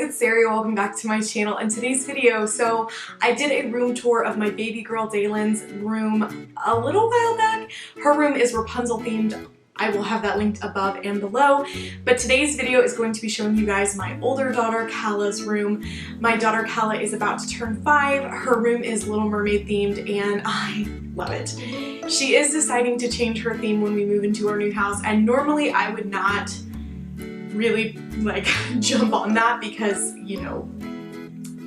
it's Ariel. Welcome back to my channel. In today's video, so I did a room tour of my baby girl Daylin's room a little while back. Her room is Rapunzel themed. I will have that linked above and below, but today's video is going to be showing you guys my older daughter Calla's room. My daughter Calla is about to turn 5. Her room is Little Mermaid themed and I love it. She is deciding to change her theme when we move into our new house, and normally I would not really like jump on that because, you know,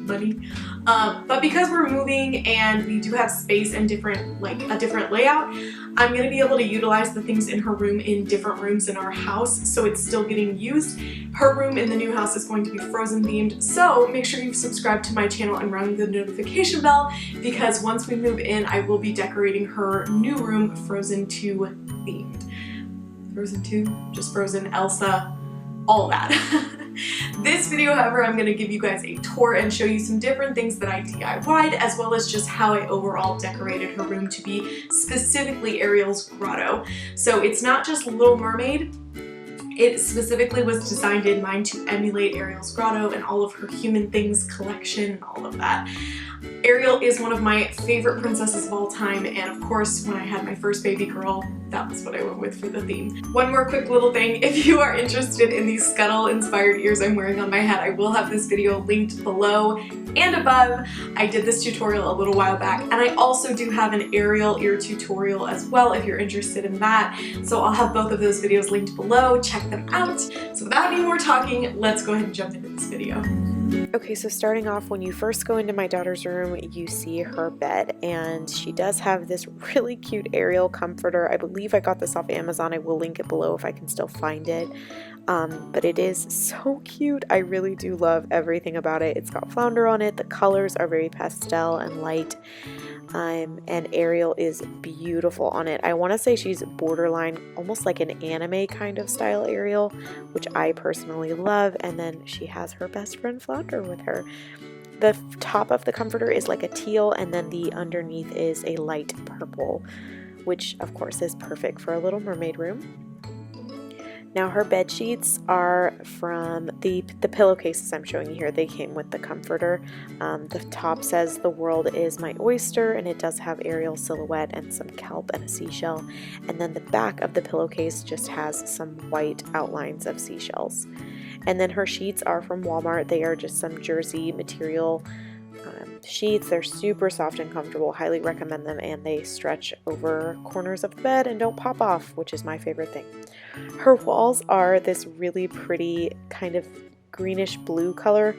money. But because we're moving and we do have space and different layout, I'm going to be able to utilize the things in her room in different rooms in our house, so it's still getting used. Her room in the new house is going to be Frozen themed, so make sure you subscribe to my channel and ring the notification bell, because once we move in I will be decorating her new room Frozen 2 themed. Frozen 2? Just Frozen, Elsa, all that. This video, however, I'm going to give you guys a tour and show you some different things that I DIY'd, as well as just how I overall decorated her room to be specifically Ariel's grotto. So it's not just Little Mermaid. It specifically was designed in mind to emulate Ariel's grotto and all of her human things collection and all of that. Ariel is one of my favorite princesses of all time, and of course when I had my first baby girl, that was what I went with for the theme. One more quick little thing, if you are interested in these Scuttle inspired ears I'm wearing on my head, I will have this video linked below and above. I did this tutorial a little while back, and I also do have an Ariel ear tutorial as well if you're interested in that. So I'll have both of those videos linked below, check them out. So without any more talking, let's go ahead and jump into this video. Okay, so starting off, when you first go into my daughter's room, you see her bed, and she does have this really cute Ariel comforter. I believe I got this off Amazon. I will link it below if I can still find it. But it is so cute. I really do love everything about it. It's got flounder on it. The colors are very pastel and light. And Ariel is beautiful on it. I want to say she's borderline almost like an anime kind of style Ariel, which I personally love. And then she has her best friend Flounder with her. The top of the comforter is like a teal, and then the underneath is a light purple, which of course is perfect for a Little Mermaid room. Now her bed sheets are from the pillowcases I'm showing you here. They came with the comforter. The top says "The world is my oyster," and it does have Ariel's silhouette and some kelp and a seashell. And then the back of the pillowcase just has some white outlines of seashells. And then her sheets are from Walmart. They are just some jersey material sheets. They're super soft and comfortable. Highly recommend them, and they stretch over corners of the bed and don't pop off, which is my favorite thing. Her walls are this really pretty kind of greenish blue color,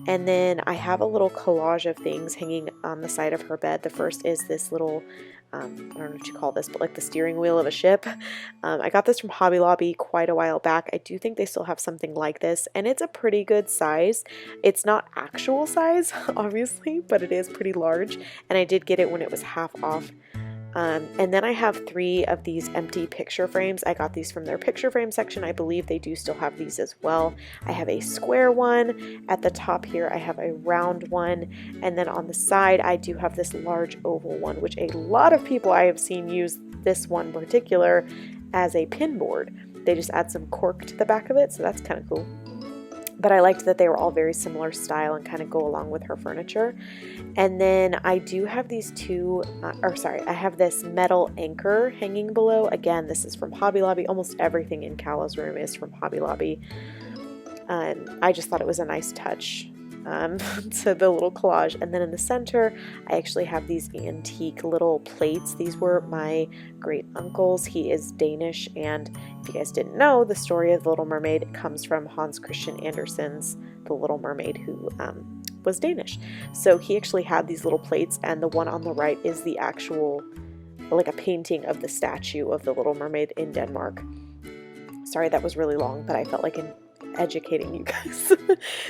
and then I have a little collage of things hanging on the side of her bed. The first is this little I don't know what you call this, but like the steering wheel of a ship. I got this from Hobby Lobby quite a while back. I do think they still have something like this, and it's a pretty good size. It's not actual size, obviously, but it is pretty large, and I did get it when it was half off. And then I have 3 of these empty picture frames. I got these from their picture frame section. I believe they do still have these as well. I have a square one. At the top here I have a round one, and then on the side I do have this large oval one, which a lot of people I have seen use this one in particular as a pin board. They just add some cork to the back of it, so that's kind of cool. But I liked that they were all very similar style and kind of go along with her furniture. And then I do have these I have this metal anchor hanging below. Again, this is from Hobby Lobby. Almost everything in Calla's room is from Hobby Lobby. I just thought it was a nice touch to the little collage. And then in the center, I actually have these antique little plates. These were my great uncle's. He is Danish, and if you guys didn't know, the story of The Little Mermaid comes from Hans Christian Andersen's The Little Mermaid, who was Danish. So he actually had these little plates, and the one on the right is the actual, like a painting of the statue of The Little Mermaid in Denmark. Sorry, that was really long, but I felt like educating you guys.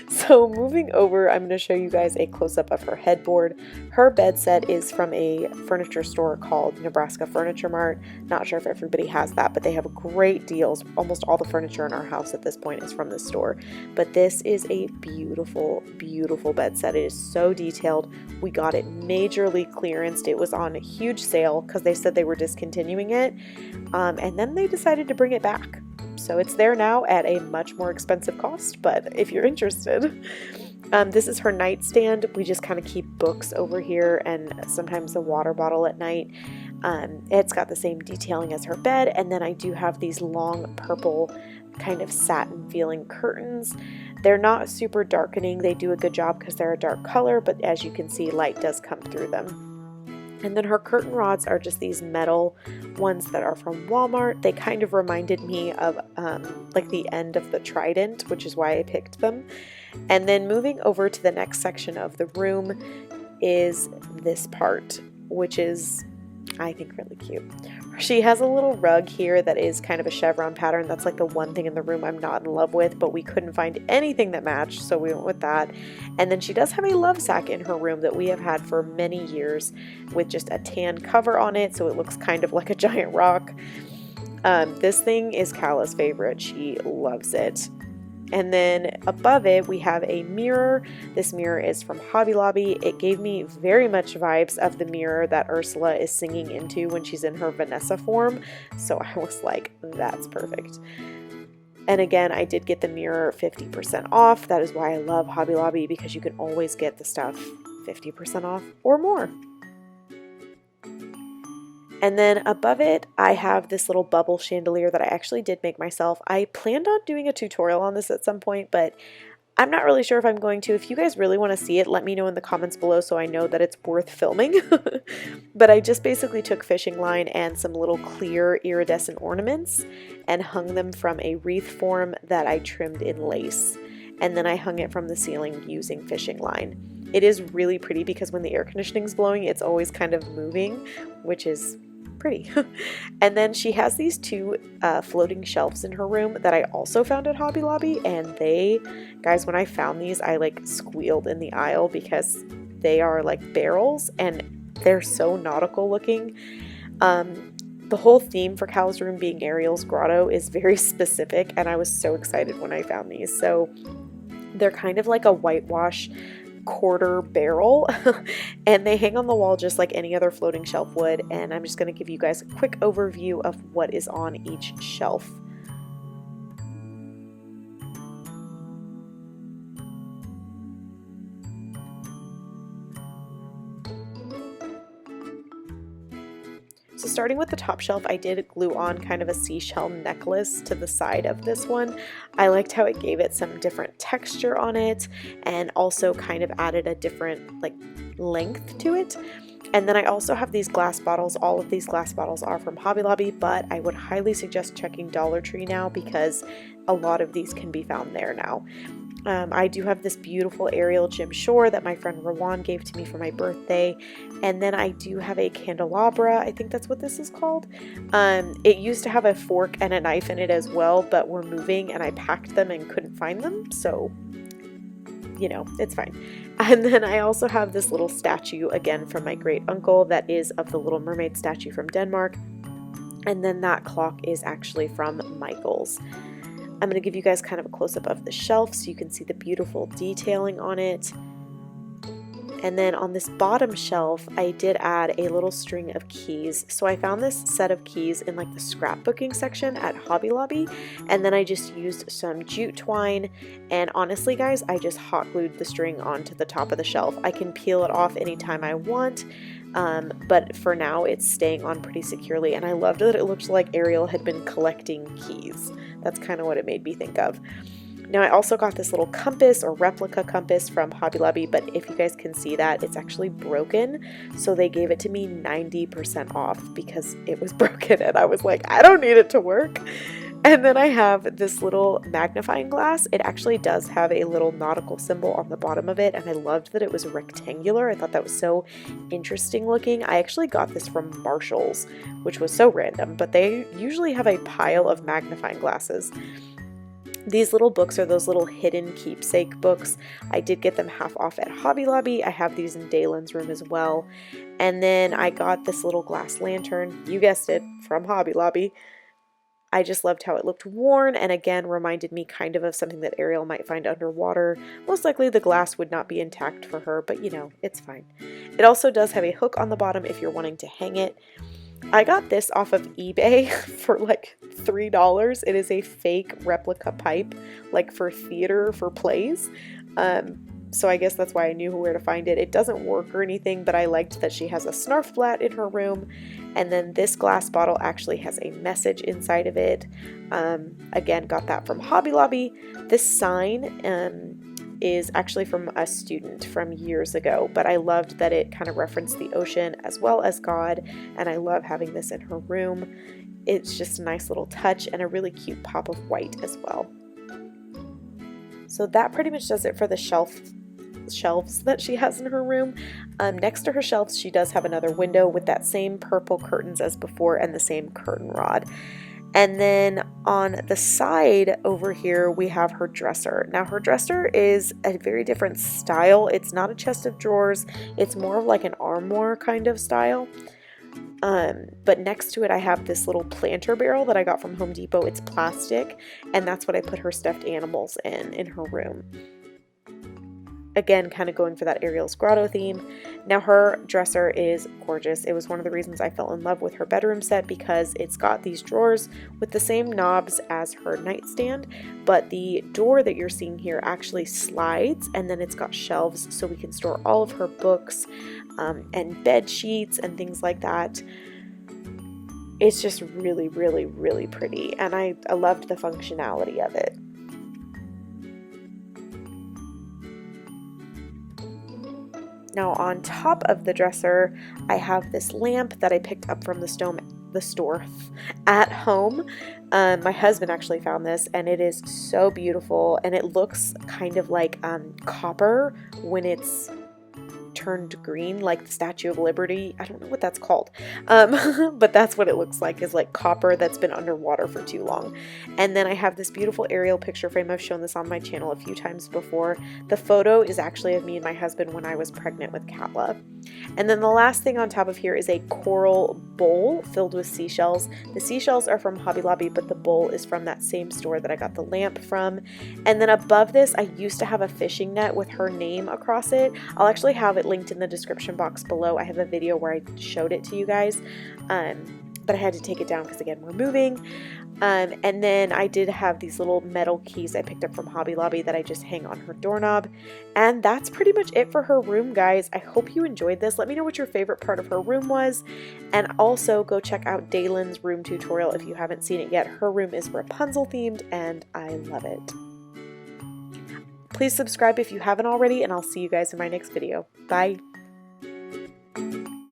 So moving over, I'm going to show you guys a close-up of her headboard. Her bed set is from a furniture store called Nebraska Furniture Mart. Not sure if everybody has that, but they have great deals. Almost all the furniture in our house at this point is from this store. But this is a beautiful, beautiful bed set. It is so detailed. We got it majorly clearanced. It was on a huge sale because they said they were discontinuing it. And then they decided to bring it back. So it's there now at a much more expensive cost, but if you're interested. This is her nightstand. We just kind of keep books over here and sometimes a water bottle at night. It's got the same detailing as her bed, and then I do have these long purple kind of satin feeling curtains. They're not super darkening. They do a good job because they're a dark color, but as you can see, light does come through them. And then her curtain rods are just these metal ones that are from Walmart. They kind of reminded me of like the end of the trident, which is why I picked them. And then moving over to the next section of the room is this part, which is, I think, really cute. She has a little rug here that is kind of a chevron pattern. That's like the one thing in the room I'm not in love with, but we couldn't find anything that matched, so we went with that. And then she does have a love sack in her room that we have had for many years with just a tan cover on it, so it looks kind of like a giant rock. This thing is Kala's favorite. She loves it. And then above it, we have a mirror. This mirror is from Hobby Lobby. It gave me very much vibes of the mirror that Ursula is singing into when she's in her Vanessa form. So I was like, that's perfect. And again, I did get the mirror 50% off. That is why I love Hobby Lobby, because you can always get the stuff 50% off or more. And then above it, I have this little bubble chandelier that I actually did make myself. I planned on doing a tutorial on this at some point, but I'm not really sure if I'm going to. If you guys really want to see it, let me know in the comments below so I know that it's worth filming. But I just basically took fishing line and some little clear iridescent ornaments and hung them from a wreath form that I trimmed in lace. And then I hung it from the ceiling using fishing line. It is really pretty because when the air conditioning's blowing, it's always kind of moving, which is pretty. And then she has these two floating shelves in her room that I also found at Hobby Lobby, and they, guys, when I found these, I like squealed in the aisle because they are like barrels and they're so nautical looking. The whole theme for Cal's room being Ariel's grotto is very specific, and I was so excited when I found these. So they're kind of like a whitewash quarter barrel and they hang on the wall just like any other floating shelf would, and I'm just going to give you guys a quick overview of what is on each shelf. So starting with the top shelf, I did glue on kind of a seashell necklace to the side of this one. I liked how it gave it some different texture on it and also kind of added a different like length to it. And then I also have these glass bottles. All of these glass bottles are from Hobby Lobby, but I would highly suggest checking Dollar Tree now because a lot of these can be found there now. I do have this beautiful Ariel Jim Shore that my friend Rowan gave to me for my birthday. And then I do have a candelabra. I think that's what this is called. It used to have a fork and a knife in it as well, but we're moving and I packed them and couldn't find them. So, you know, it's fine. And then I also have this little statue again from my great uncle that is of the Little Mermaid statue from Denmark. And then that clock is actually from Michael's. I'm going to give you guys kind of a close-up of the shelf so you can see the beautiful detailing on it. And then on this bottom shelf, I did add a little string of keys. So I found this set of keys in like the scrapbooking section at Hobby Lobby. And then I just used some jute twine. And honestly, guys, I just hot glued the string onto the top of the shelf. I can peel it off anytime I want. But for now, it's staying on pretty securely. And I loved that it looked like Ariel had been collecting keys. That's kind of what it made me think of. Now I also got this little compass or replica compass from Hobby Lobby, but if you guys can see that, it's actually broken. So they gave it to me 90% off because it was broken and I was like, I don't need it to work. And then I have this little magnifying glass. It actually does have a little nautical symbol on the bottom of it, and I loved that it was rectangular. I thought that was so interesting looking. I actually got this from Marshall's, which was so random, but they usually have a pile of magnifying glasses. These little books are those little hidden keepsake books. I did get them half off at Hobby Lobby. I have these in Dalen's room as well. And then I got this little glass lantern, you guessed it, from Hobby Lobby. I just loved how it looked worn and again reminded me kind of something that Ariel might find underwater. Most likely the glass would not be intact for her, but you know, it's fine. It also does have a hook on the bottom if you're wanting to hang it. I got this off of eBay for like $3. It is a fake replica pipe, like for theater, for plays. So I guess that's why I knew where to find it. It doesn't work or anything, but I liked that she has a snarf blat in her room. And then this glass bottle actually has a message inside of it. Again, got that from Hobby Lobby. This sign is actually from a student from years ago, but I loved that it kind of referenced the ocean as well as God, and I love having this in her room. It's just a nice little touch and a really cute pop of white as well. So that pretty much does it for the shelves that she has in her room. Next to her shelves, she does have another window with that same purple curtains as before and the same curtain rod. And then on the side over here, we have her dresser. Now her dresser is a very different style. It's not a chest of drawers. It's more of like an armoire kind of style. But next to it, I have this little planter barrel that I got from Home Depot. It's plastic, and that's what I put her stuffed animals in her room. Again, kind of going for that Ariel's Grotto theme. Now her dresser is gorgeous. It was one of the reasons I fell in love with her bedroom set, because it's got these drawers with the same knobs as her nightstand, but the door that you're seeing here actually slides, and then it's got shelves so we can store all of her books and bed sheets and things like that. It's just really, really, really pretty, and I loved the functionality of it. Now on top of the dresser, I have this lamp that I picked up from the store at home. My husband actually found this, and it is so beautiful, and it looks kind of like copper when it's turned green, like the Statue of Liberty. I don't know what that's called, but that's what it looks like, is like copper that's been underwater for too long. And then I have this beautiful Ariel picture frame. I've shown this on my channel a few times before. The photo is actually of me and my husband when I was pregnant with Katla. And then the last thing on top of here is a coral bowl filled with seashells. The seashells are from Hobby Lobby, but the bowl is from that same store that I got the lamp from. And then above this, I used to have a fishing net with her name across it. I'll actually have it linked in the description box below. I have a video where I showed it to you guys, but I had to take it down because, again, we're moving. And then I did have these little metal keys I picked up from Hobby Lobby that I just hang on her doorknob. And that's pretty much it for her room, guys. I hope you enjoyed this. Let me know what your favorite part of her room was. And also go check out Daylin's room tutorial if you haven't seen it yet. Her room is Rapunzel themed, and I love it. Please subscribe if you haven't already, and I'll see you guys in my next video. Bye!